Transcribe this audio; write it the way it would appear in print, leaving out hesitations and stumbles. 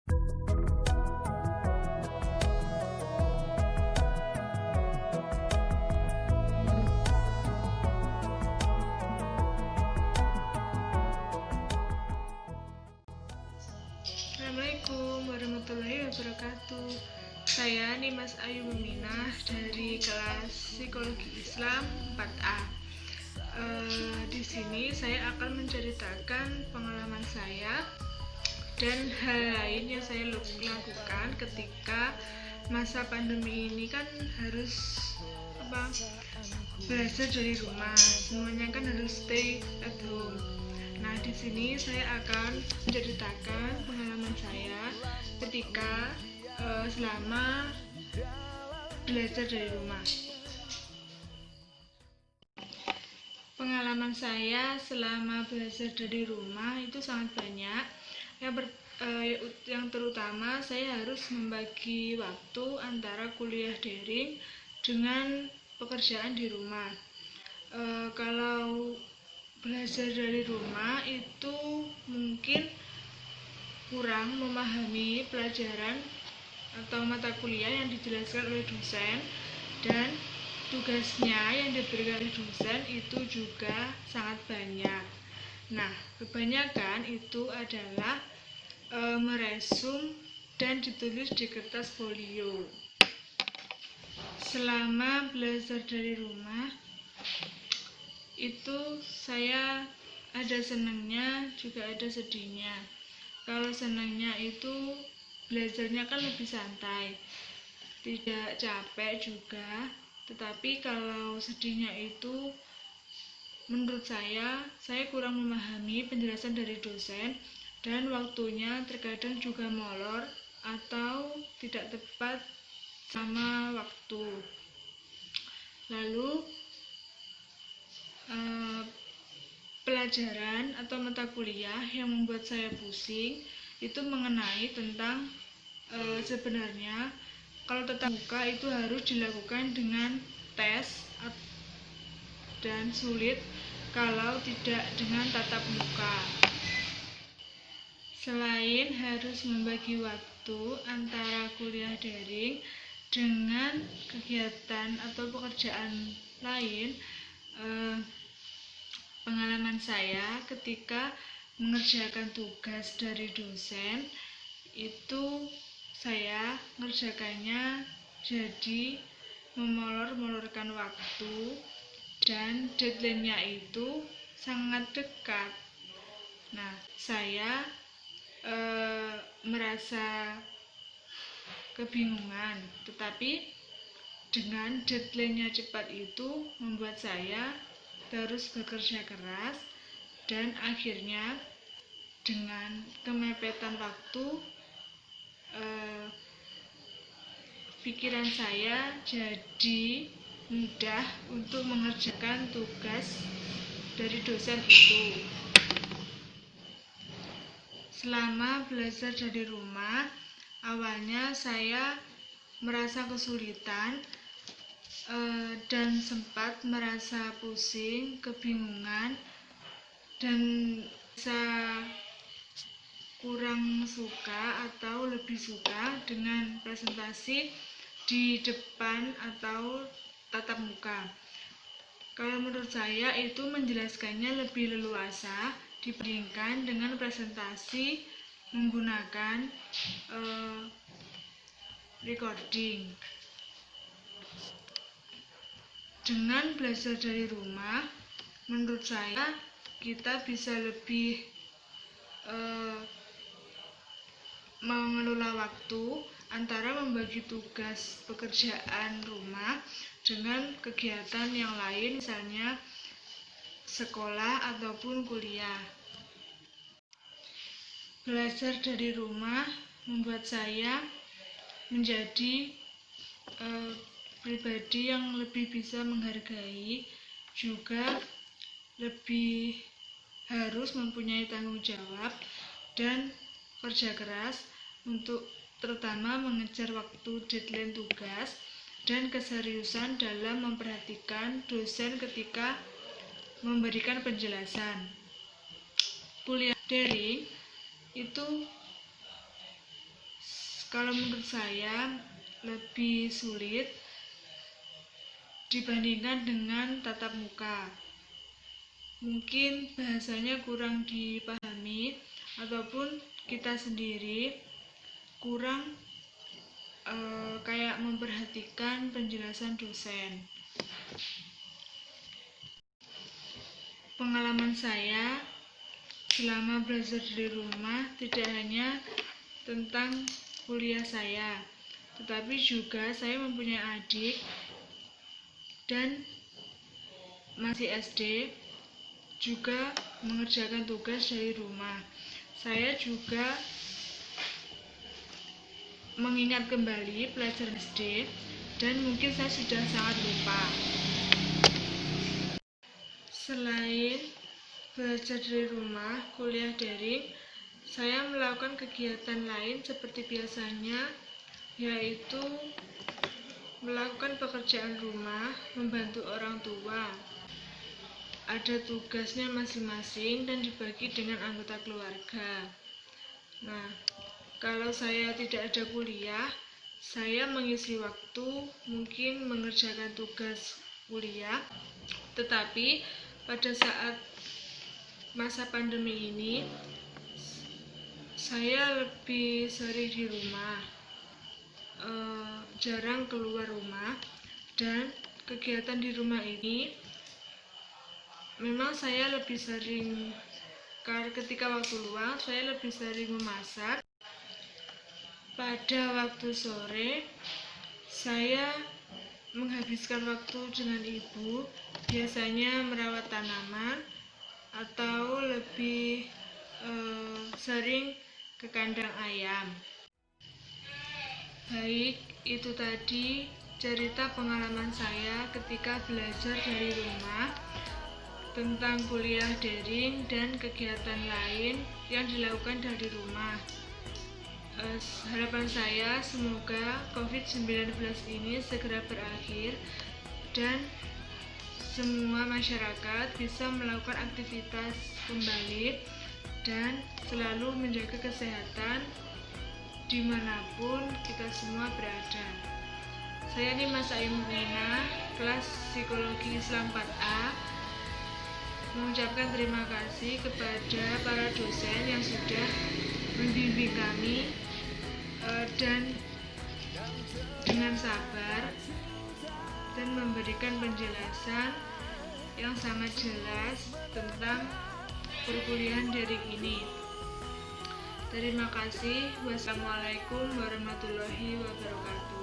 Assalamualaikum warahmatullahi wabarakatuh. Saya Nimas Ayu Muminah dari kelas Psikologi Islam 4A. Di sini saya akan menceritakan pengalaman saya dan hal lain yang saya lakukan ketika masa pandemi ini. Kan harus belajar dari rumah, semuanya kan harus stay at home. Nah, di sini saya akan menceritakan pengalaman saya ketika selama belajar dari rumah. Pengalaman saya selama belajar dari rumah itu sangat banyak. Yang terutama saya harus membagi waktu antara kuliah daring dengan pekerjaan di rumah. Kalau belajar dari rumah itu mungkin kurang memahami pelajaran atau mata kuliah yang dijelaskan oleh dosen, dan tugasnya yang diberikan oleh dosen itu juga sangat banyak. Nah, kebanyakan itu adalah meresum dan ditulis di kertas folio. Selama belajar dari rumah itu saya ada senangnya juga ada sedihnya. Kalau senangnya itu belajarnya kan lebih santai, tidak capek juga. Tetapi kalau sedihnya itu menurut saya kurang memahami penjelasan dari dosen, dan waktunya terkadang juga molor atau tidak tepat sama waktu. Lalu pelajaran atau mata kuliah yang membuat saya pusing itu mengenai tentang sebenarnya kalau tatap muka itu harus dilakukan dengan tes, dan sulit kalau tidak dengan tatap muka. Selain harus membagi waktu antara kuliah daring dengan kegiatan atau pekerjaan lain, pengalaman saya ketika mengerjakan tugas dari dosen itu saya mengerjakannya jadi memolorkan waktu, dan deadline-nya itu sangat dekat. Nah, saya merasa kebingungan, tetapi dengan deadline-nya cepat itu membuat saya terus bekerja keras, dan akhirnya dengan kemepetan waktu pikiran saya jadi mudah untuk mengerjakan tugas dari dosen itu. Selama belajar dari rumah, awalnya saya merasa kesulitan dan sempat merasa pusing, kebingungan, dan saya kurang suka atau lebih suka dengan presentasi di depan atau tatap muka. Kalau menurut saya itu menjelaskannya lebih leluasa dibandingkan dengan presentasi menggunakan recording. Dengan belajar dari rumah, menurut saya kita bisa lebih mengelola waktu antara membagi tugas pekerjaan rumah dengan kegiatan yang lain, misalnya sekolah ataupun kuliah. Belajar dari rumah membuat saya menjadi pribadi yang lebih bisa menghargai, juga lebih harus mempunyai tanggung jawab dan kerja keras untuk terutama mengejar waktu deadline tugas, dan keseriusan dalam memperhatikan dosen ketika memberikan penjelasan. Kuliah daring itu Kalau menurut saya lebih sulit dibandingkan dengan tatap muka. Mungkin bahasanya kurang dipahami ataupun kita sendiri kurang kayak memperhatikan penjelasan dosen. Pengalaman saya selama belajar dari rumah tidak hanya tentang kuliah saya, tetapi juga saya mempunyai adik dan masih SD juga mengerjakan tugas dari rumah. Saya juga mengingat kembali pelajaran SD dan mungkin saya sudah sangat lupa. Selain belajar dari rumah, kuliah daring, saya melakukan kegiatan lain seperti biasanya, yaitu melakukan pekerjaan rumah, membantu orang tua. Ada tugasnya masing-masing dan dibagi dengan anggota keluarga. Nah, kalau saya tidak ada kuliah, saya mengisi waktu mungkin mengerjakan tugas kuliah, tetapi pada saat masa pandemi ini saya lebih sering di rumah, jarang keluar rumah, dan kegiatan di rumah ini memang saya lebih sering, ketika waktu luang saya lebih sering memasak. Pada waktu sore saya menghabiskan waktu dengan ibu, biasanya merawat tanaman atau lebih sering ke kandang ayam. Baik, itu tadi cerita pengalaman saya ketika belajar dari rumah tentang kuliah daring dan kegiatan lain yang dilakukan dari rumah. Harapan saya semoga COVID-19 ini segera berakhir dan semua masyarakat bisa melakukan aktivitas kembali dan selalu menjaga kesehatan dimanapun kita semua berada. Saya Nimas Aimuna, kelas Psikologi Islam 4A, mengucapkan terima kasih kepada para dosen yang sudah membimbing kami dan dengan sabar dan memberikan penjelasan yang sangat jelas tentang perkuliahan daring ini. Terima kasih. Wassalamualaikum warahmatullahi wabarakatuh.